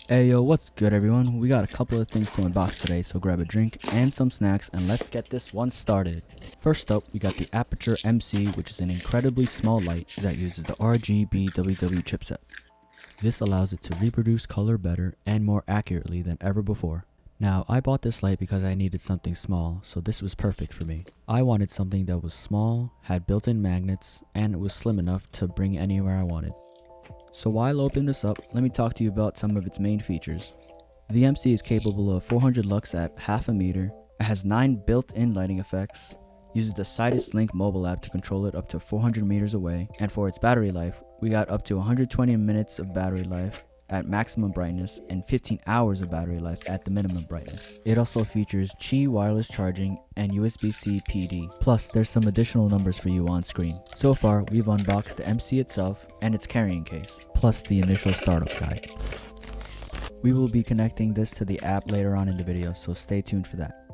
Hey yo, what's good everyone? We got a couple of things to unbox today, so grab a drink and some snacks and let's get this one started. First up, we got the Aputure MC, which is an incredibly small light that uses the RGBWW chipset. This allows it to reproduce color better and more accurately than ever before. Now, I bought this light because I needed something small, so this was perfect for me. I wanted something that was small, had built-in magnets, and it was slim enough to bring anywhere I wanted. So while opening this up, let me talk to you about some of its main features. The MC is capable of 400 lux at half a meter, it has 9 built-in lighting effects, uses the Sidus Link mobile app to control it up to 400 meters away, and for its battery life, we got up to 120 minutes of battery life at maximum brightness and 15 hours of battery life at the minimum brightness. It also features Qi wireless charging and USB-C PD, plus there's some additional numbers for you on screen. So far, we've unboxed the MC itself and its carrying case, plus the initial startup guide. We will be connecting this to the app later on in the video, so stay tuned for that.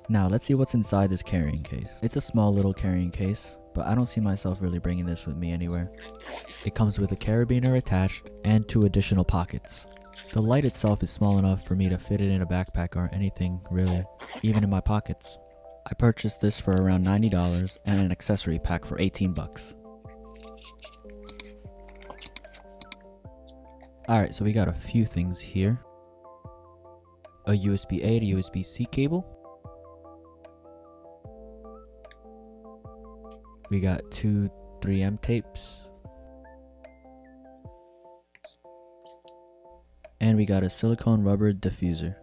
Now let's see what's inside this carrying case. It's a small little carrying case, but I don't see myself really bringing this with me anywhere. It comes with a carabiner attached and 2 additional pockets. The light itself is small enough for me to fit it in a backpack or anything really, even in my pockets. I purchased this for around $90 and an accessory pack for 18 bucks. Alright, so we got a few things here. A USB-A to USB-C cable. We got 2 3M tapes. And we got a silicone rubber diffuser.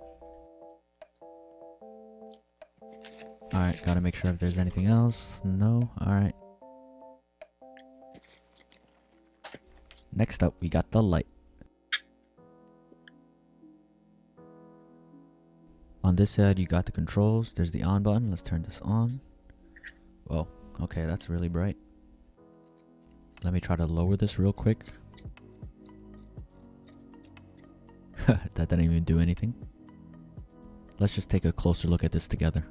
Alright, gotta make sure if there's anything else. No? Alright. Next up, we got the light. On this side, you got the controls. There's the on button. Let's turn this on. Whoa. Okay, that's really bright. Let me try to lower this real quick. That didn't even do anything. Let's just take a closer look at this together.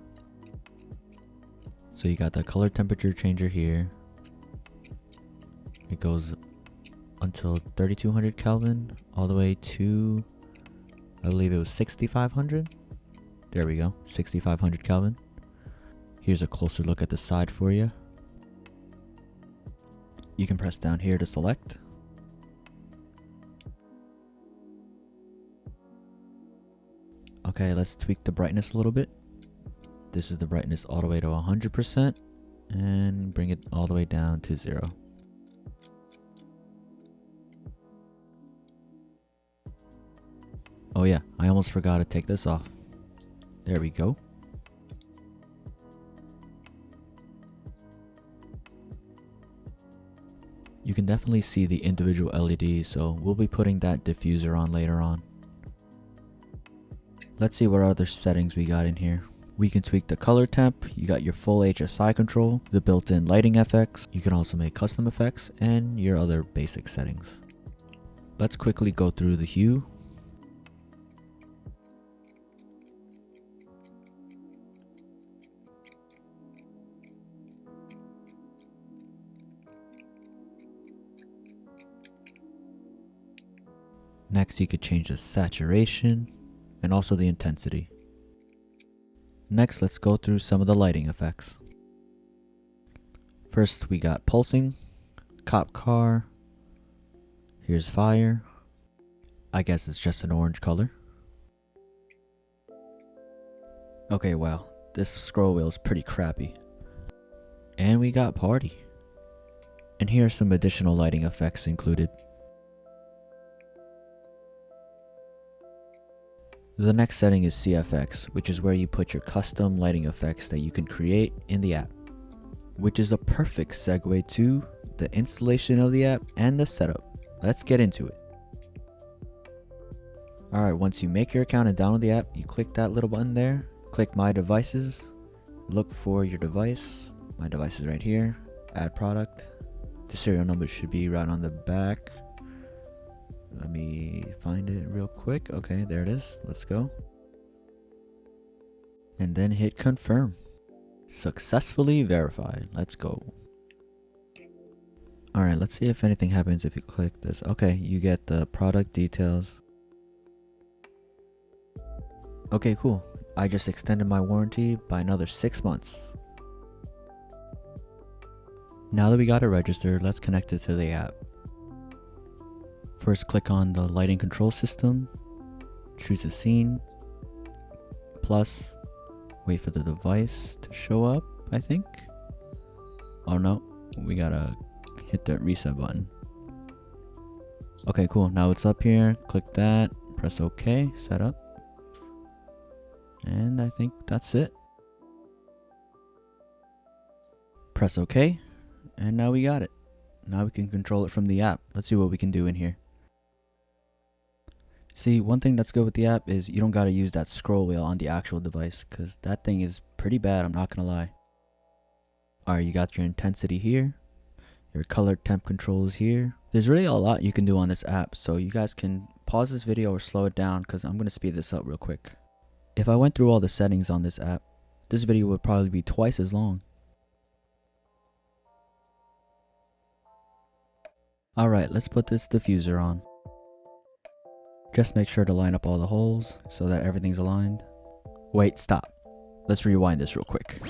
So you got the color temperature changer here. It goes until 3200 Kelvin all the way to, I believe it was 6500. There we go, 6500 Kelvin. Here's a closer look at the side for you. You can press down here to select. Okay, let's tweak the brightness a little bit. This is the brightness all the way to 100% and bring it all the way down to 0. Oh yeah, I almost forgot to take this off. There we go. You can definitely see the individual LEDs, so we'll be putting that diffuser on later on. Let's see what other settings we got in here. We can tweak the color temp, you got your full HSI control, the built-in lighting effects, you can also make custom effects, and your other basic settings. Let's quickly go through the hue. Next, you could change the saturation and also the intensity. Next, let's go through some of the lighting effects. First, we got pulsing, cop car, here's fire. I guess it's just an orange color. Okay, wow, this scroll wheel is pretty crappy. And we got party. And here are some additional lighting effects included. The next setting is CFX, which is where you put your custom lighting effects that you can create in the app, which is a perfect segue to the installation of the app and the setup. Let's get into it. Alright, once you make your account and download the app, you click that little button there, click My Devices, look for your device. My device is right here, add product. The serial number should be right on the back. Let me find it real quick. Okay, there it is. Let's go. And then hit confirm. Successfully verified. Let's go. Alright, let's see if anything happens if you click this. Okay, you get the product details. Okay, cool. I just extended my warranty by another 6 months. Now that we got it registered, let's connect it to the app. First, click on the lighting control system, choose a scene, plus, wait for the device to show up, I think. Oh no, we gotta hit the reset button. Okay, cool. Now it's up here. Click that, press OK, set up. And I think that's it. Press OK, and now we got it. Now we can control it from the app. Let's see what we can do in here. See, one thing that's good with the app is you don't gotta use that scroll wheel on the actual device, because that thing is pretty bad, I'm not gonna lie. Alright, you got your intensity here. Your color temp controls here. There's really a lot you can do on this app, so you guys can pause this video or slow it down because I'm going to speed this up real quick. If I went through all the settings on this app, this video would probably be twice as long. Alright, let's put this diffuser on. Just make sure to line up all the holes so that everything's aligned. Wait, stop. Let's rewind this real quick.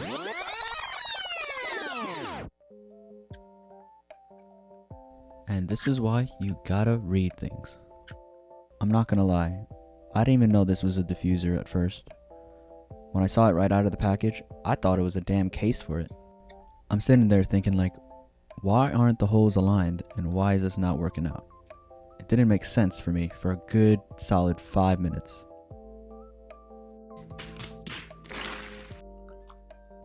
And this is why you gotta read things. I'm not gonna lie, I didn't even know this was a diffuser at first. When I saw it right out of the package, I thought it was a damn case for it. I'm sitting there thinking like, why aren't the holes aligned and why is this not working out? It didn't make sense for me for a good solid 5 minutes.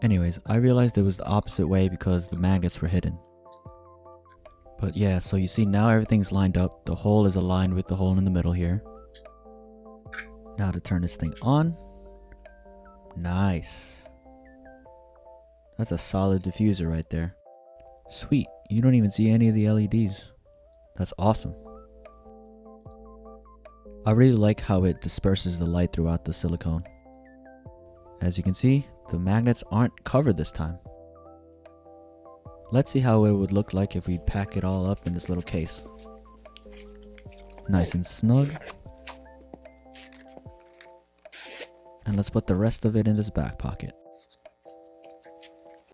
Anyways, I realized it was the opposite way because the magnets were hidden. But yeah, so you see now everything's lined up. The hole is aligned with the hole in the middle here. Now to turn this thing on. Nice. That's a solid diffuser right there. Sweet, you don't even see any of the LEDs. That's awesome. I really like how it disperses the light throughout the silicone. As you can see, the magnets aren't covered this time. Let's see how it would look like if we pack it all up in this little case. Nice and snug. And let's put the rest of it in this back pocket.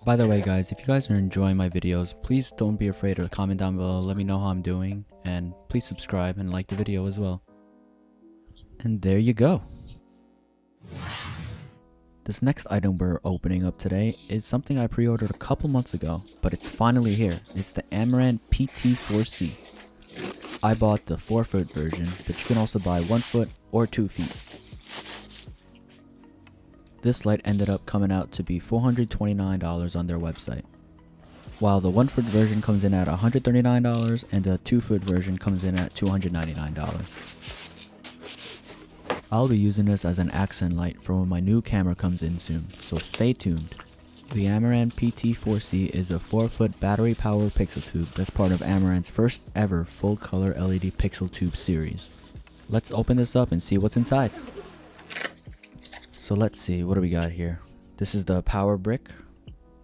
By the way guys, if you guys are enjoying my videos, please don't be afraid to comment down below, let me know how I'm doing, and please subscribe and like the video as well. And there you go. This next item we're opening up today is something I pre-ordered a couple months ago, but it's finally here. It's the Amaran PT4c. I bought the 4-foot version, but you can also buy 1 foot or 2 feet. This light ended up coming out to be $429 on their website, while the 1 foot version comes in at $139 and the 2 foot version comes in at $299. I'll be using this as an accent light for when my new camera comes in soon, so stay tuned. The Amaran PT4c is a 4-foot battery powered pixel tube that's part of Amaran's first ever full color LED pixel tube series. Let's open this up and see what's inside. So let's see, what do we got here? This is the power brick,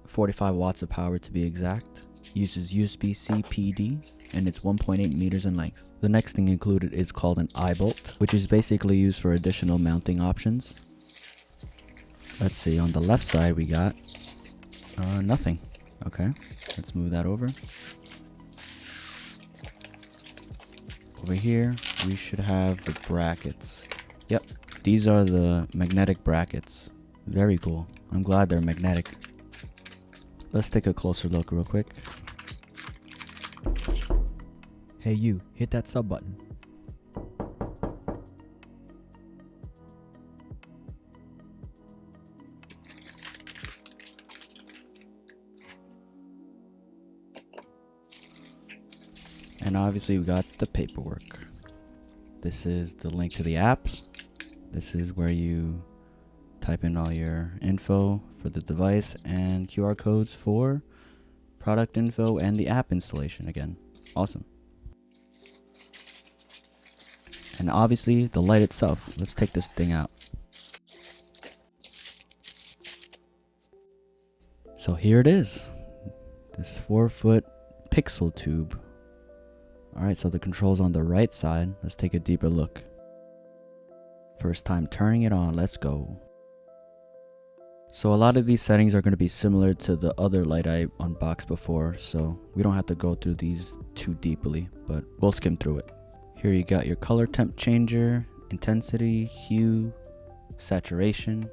45 watts of power to be exact. Uses USB-C PD and it's 1.8 meters in length. The next thing included is called an eye bolt, which is basically used for additional mounting options. Let's see, on the left side we got nothing. Okay, let's move that over. Over here we should have the brackets. Yep, these are the magnetic brackets. Very cool. I'm glad they're magnetic. Let's take a closer look real quick. Hey you, hit that sub button. And obviously we got the paperwork. This is the link to the apps. This is where you type in all your info for the device and QR codes for product info and the app installation again. Awesome. And obviously the light itself. Let's take this thing out. So here it is. This 4-foot pixel tube. Alright, so the controls on the right side. Let's take a deeper look. First time turning it on, let's go. So a lot of these settings are going to be similar to the other light I unboxed before, so we don't have to go through these too deeply, but we'll skim through it. Here you got your color temp changer, intensity, hue, saturation.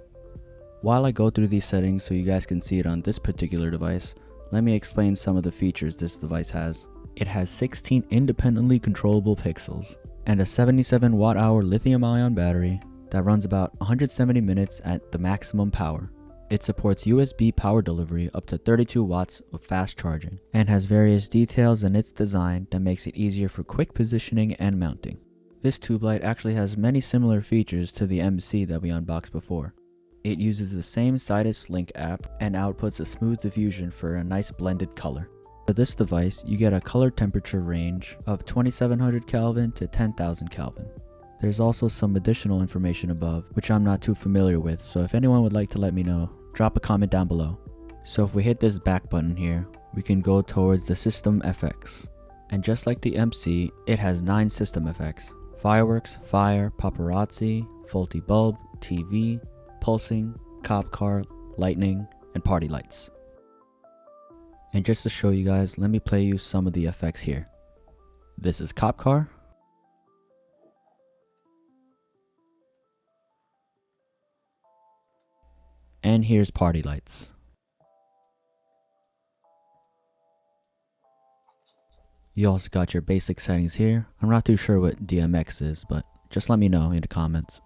While I go through these settings so you guys can see it on this particular device, let me explain some of the features this device has. It has 16 independently controllable pixels and a 77 watt-hour lithium-ion battery that runs about 170 minutes at the maximum power. It supports USB power delivery up to 32 watts with fast charging, and has various details in its design that makes it easier for quick positioning and mounting. This tube light actually has many similar features to the MC that we unboxed before. It uses the same Sidus Link app and outputs a smooth diffusion for a nice blended color. For this device, you get a color temperature range of 2700 Kelvin to 10,000 Kelvin. There's also some additional information above, which I'm not too familiar with, so if anyone would like to let me know, drop a comment down below. So if we hit this back button here, we can go towards the system FX. And just like the MC, it has 9 system effects: fireworks, fire, paparazzi, faulty bulb, TV, pulsing, cop car, lightning, and party lights. And just to show you guys, let me play you some of the effects here. This is cop car. And here's party lights. You also got your basic settings here. I'm not too sure what DMX is, but just let me know in the comments.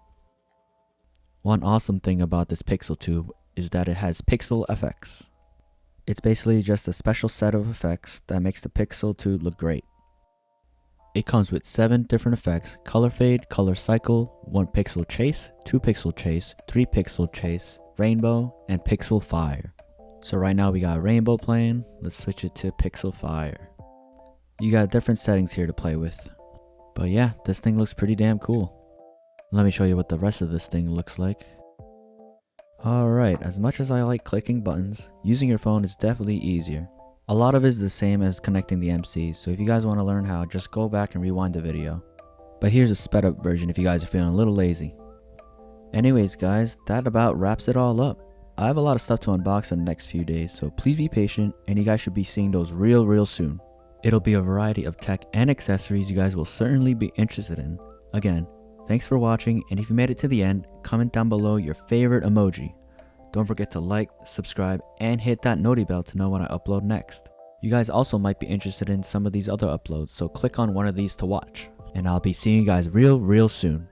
One awesome thing about this pixel tube is that it has pixel FX. It's basically just a special set of effects that makes the pixel tube look great. It comes with 7 different effects: color fade, color cycle, 1 pixel chase, 2 pixel chase, 3 pixel chase, rainbow, and pixel fire. So right now we got rainbow playing. Let's switch it to pixel fire. You got different settings here to play with. But yeah, this thing looks pretty damn cool. Let me show you what the rest of this thing looks like. Alright, as much as I like clicking buttons, using your phone is definitely easier. A lot of it is the same as connecting the MC, so if you guys want to learn how, just go back and rewind the video. But here's a sped up version if you guys are feeling a little lazy. Anyways guys, that about wraps it all up. I have a lot of stuff to unbox in the next few days, so please be patient and you guys should be seeing those real soon. It'll be a variety of tech and accessories you guys will certainly be interested in. Again, thanks for watching, and if you made it to the end, comment down below your favorite emoji. Don't forget to like, subscribe, and hit that noti bell to know when I upload next. You guys also might be interested in some of these other uploads, so click on one of these to watch. And I'll be seeing you guys real soon.